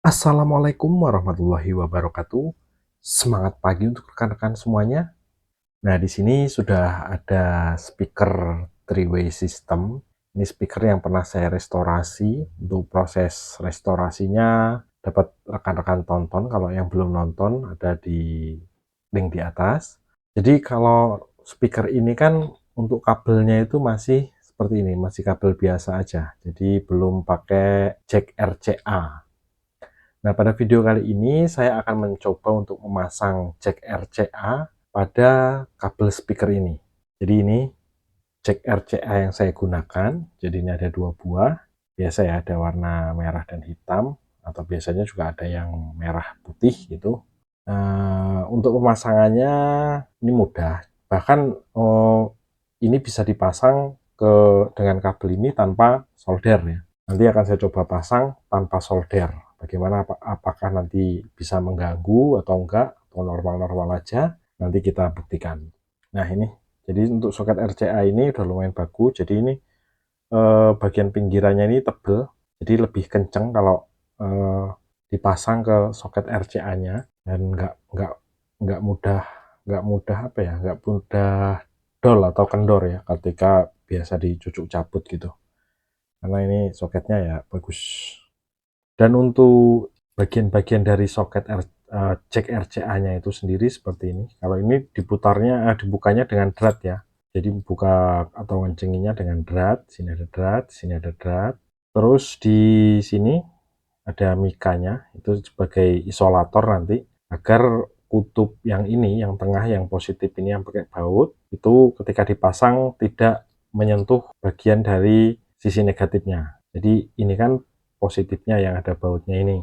Assalamualaikum warahmatullahi wabarakatuh. Semangat pagi untuk rekan-rekan semuanya. Nah, di sini sudah ada speaker three-way system. Ini speaker yang pernah saya restorasi. Untuk proses restorasinya dapat rekan-rekan tonton. Kalau yang belum nonton ada di link di atas. Jadi kalau speaker ini kan untuk kabelnya itu masih seperti ini, masih kabel biasa aja. Jadi belum pakai jack RCA. Nah, pada video kali ini saya akan mencoba untuk memasang jack RCA pada kabel speaker ini. Jadi ini jack RCA yang saya gunakan. Jadi ini ada dua buah. Biasa ya, ada warna merah dan hitam. Atau biasanya juga ada yang merah putih gitu. Untuk pemasangannya ini mudah. Bahkan ini bisa dipasang dengan kabel ini tanpa solder ya. Nanti akan saya coba pasang tanpa solder. Bagaimana, apakah nanti bisa mengganggu atau enggak, atau normal-normal aja, nanti kita buktikan. Nah ini, jadi untuk soket RCA ini udah lumayan bagus. Jadi ini bagian pinggirannya ini tebel, jadi lebih kenceng kalau dipasang ke soket RCA-nya, dan nggak mudah apa ya, nggak mudah dol atau kendor ya ketika biasa dicucuk cabut gitu. Karena ini soketnya ya bagus. Dan untuk bagian-bagian dari soket jack RCA-nya itu sendiri seperti ini. Kalau ini dibukanya dengan drat ya. Jadi buka atau ngencenginya dengan drat. Sini ada drat, sini ada drat. Terus di sini ada mikanya, itu sebagai isolator nanti agar kutub yang ini, yang tengah, yang positif ini yang pakai baut, itu ketika dipasang tidak menyentuh bagian dari sisi negatifnya. Jadi ini kan positifnya yang ada bautnya ini.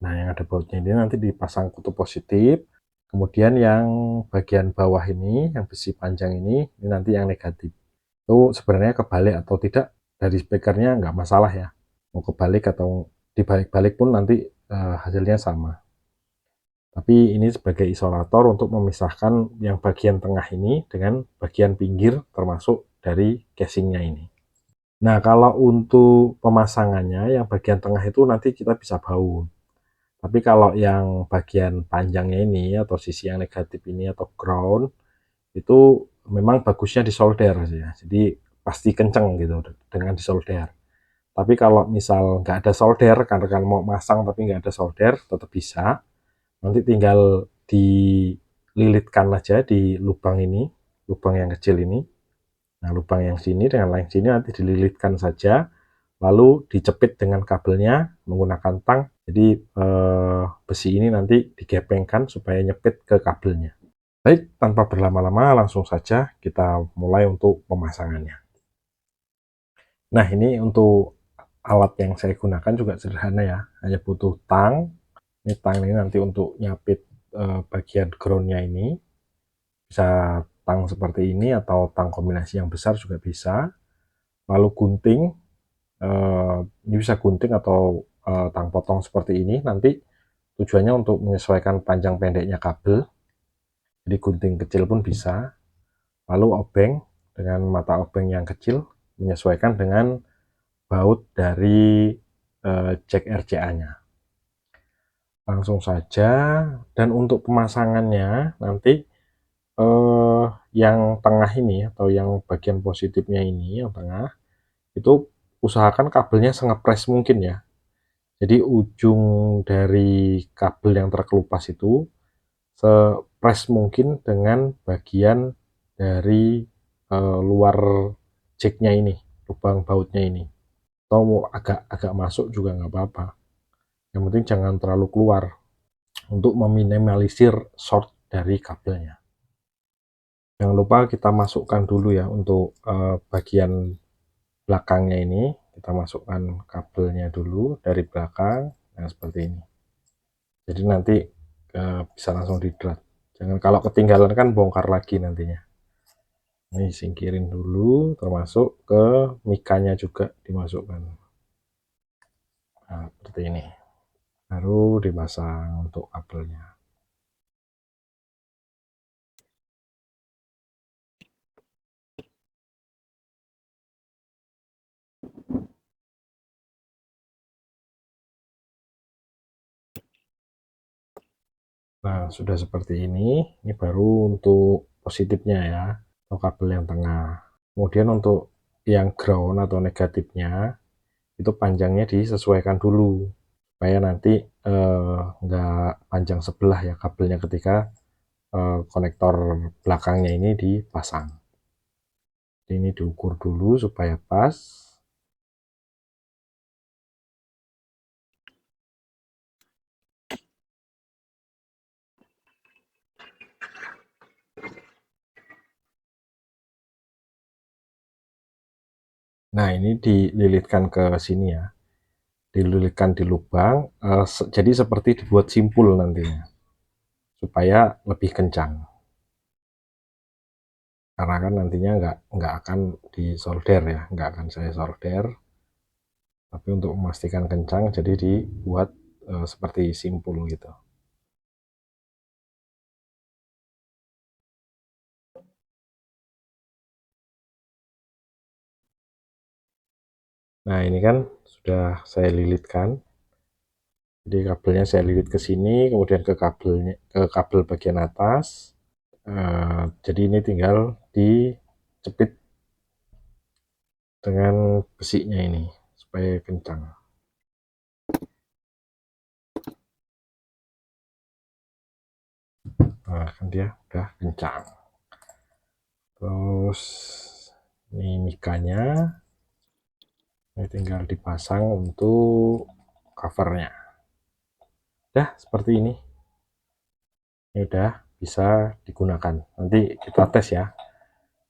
Nah, yang ada bautnya ini nanti dipasang kutub positif, kemudian yang bagian bawah ini, yang besi panjang ini nanti yang negatif. Itu sebenarnya kebalik atau tidak dari speakernya nggak masalah ya. Mau kebalik atau dibalik-balik pun nanti hasilnya sama. Tapi ini sebagai isolator untuk memisahkan yang bagian tengah ini dengan bagian pinggir termasuk dari casingnya ini. Nah, kalau untuk pemasangannya yang bagian tengah itu nanti kita bisa baut. Tapi kalau yang bagian panjangnya ini atau sisi yang negatif ini atau ground itu memang bagusnya disolder ya. Jadi pasti kenceng gitu dengan disolder. Tapi kalau misal nggak ada solder, kan rekan mau masang tapi nggak ada solder, tetap bisa. Nanti tinggal dililitkan aja di lubang ini, lubang yang kecil ini. Nah, lubang yang sini dengan yang sini nanti dililitkan saja, lalu dicepit dengan kabelnya menggunakan tang. Jadi besi ini nanti digepengkan supaya nyepit ke kabelnya. Baik, tanpa berlama-lama langsung saja kita mulai untuk pemasangannya. Nah, ini untuk alat yang saya gunakan juga sederhana ya, hanya butuh tang. Ini tang ini nanti untuk nyapit bagian groundnya ini, bisa tang seperti ini atau tang kombinasi yang besar juga bisa. Lalu gunting, ini bisa gunting atau tang potong seperti ini, nanti tujuannya untuk menyesuaikan panjang pendeknya kabel, jadi gunting kecil pun bisa. Lalu obeng dengan mata obeng yang kecil, menyesuaikan dengan baut dari jack RCA-nya. Langsung saja. Dan untuk pemasangannya nanti yang tengah ini atau yang bagian positifnya ini, yang tengah itu usahakan kabelnya sengepres mungkin ya. Jadi ujung dari kabel yang terkelupas itu sepres mungkin dengan bagian dari luar jacknya ini, lubang bautnya ini. Atau mau agak masuk juga nggak apa-apa. Yang penting jangan terlalu keluar untuk meminimalisir short dari kabelnya. Jangan lupa kita masukkan dulu ya untuk bagian belakangnya ini. Kita masukkan kabelnya dulu dari belakang. Nah, seperti ini. Jadi nanti bisa langsung didrat. Jangan, kalau ketinggalan kan bongkar lagi nantinya. Ini singkirin dulu, termasuk ke mikanya juga dimasukkan. Nah, seperti ini. Baru dipasang untuk kabelnya. Nah, sudah seperti ini. Ini baru untuk positifnya ya, atau kabel yang tengah. Kemudian untuk yang ground atau negatifnya, itu panjangnya disesuaikan dulu supaya nanti nggak panjang sebelah ya kabelnya ketika konektor belakangnya ini dipasang. Ini diukur dulu supaya pas. Nah, ini dililitkan ke sini ya, dililitkan di lubang, jadi seperti dibuat simpul nantinya supaya lebih kencang, karena kan nantinya nggak akan disolder ya, nggak akan saya solder, tapi untuk memastikan kencang jadi dibuat seperti simpul gitu. Nah, ini kan sudah saya lilitkan, jadi kabelnya saya lilit ke sini, kemudian ke kabel bagian atas. Jadi ini tinggal dicepit dengan besinya ini supaya kencang. Nah, kan dia udah kencang. Terus ini mikanya, ini tinggal dipasang untuk covernya. Udah seperti ini. Ini udah bisa digunakan. Nanti kita tes ya.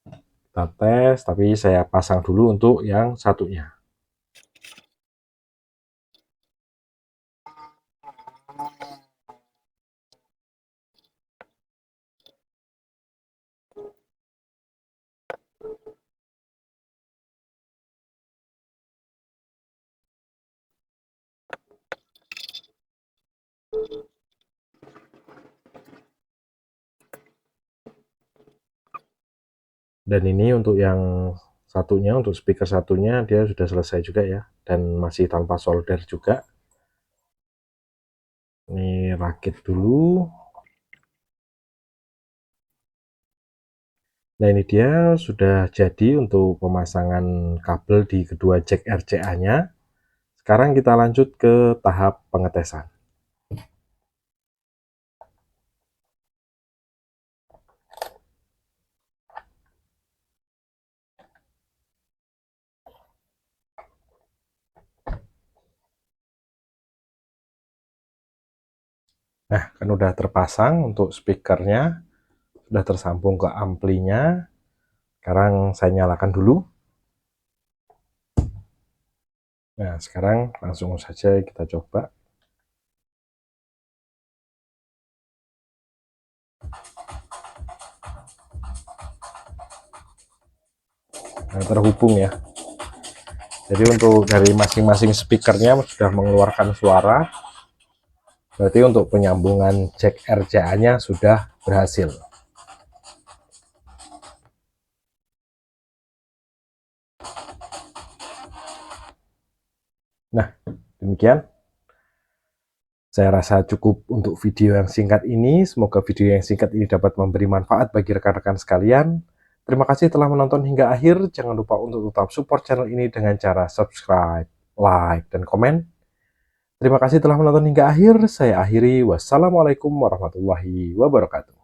Kita tes, tapi saya pasang dulu untuk yang satunya. Dan ini untuk yang satunya, untuk speaker satunya dia sudah selesai juga ya, dan masih tanpa solder juga. Ini rakit dulu. Nah, ini dia sudah jadi untuk pemasangan kabel di kedua jack RCA-nya. Sekarang kita lanjut ke tahap pengetesan. Nah, kan udah terpasang untuk speakernya, sudah tersambung ke amplinya. Sekarang saya nyalakan dulu. Nah, sekarang langsung saja kita coba. Nah, terhubung ya. Jadi untuk dari masing-masing speakernya sudah mengeluarkan suara. Berarti untuk penyambungan jack RCA-nya sudah berhasil. Nah, demikian. Saya rasa cukup untuk video yang singkat ini. Semoga video yang singkat ini dapat memberi manfaat bagi rekan-rekan sekalian. Terima kasih telah menonton hingga akhir. Jangan lupa untuk tetap support channel ini dengan cara subscribe, like, dan komen. Terima kasih telah menonton hingga akhir. Saya akhiri. Wassalamualaikum warahmatullahi wabarakatuh.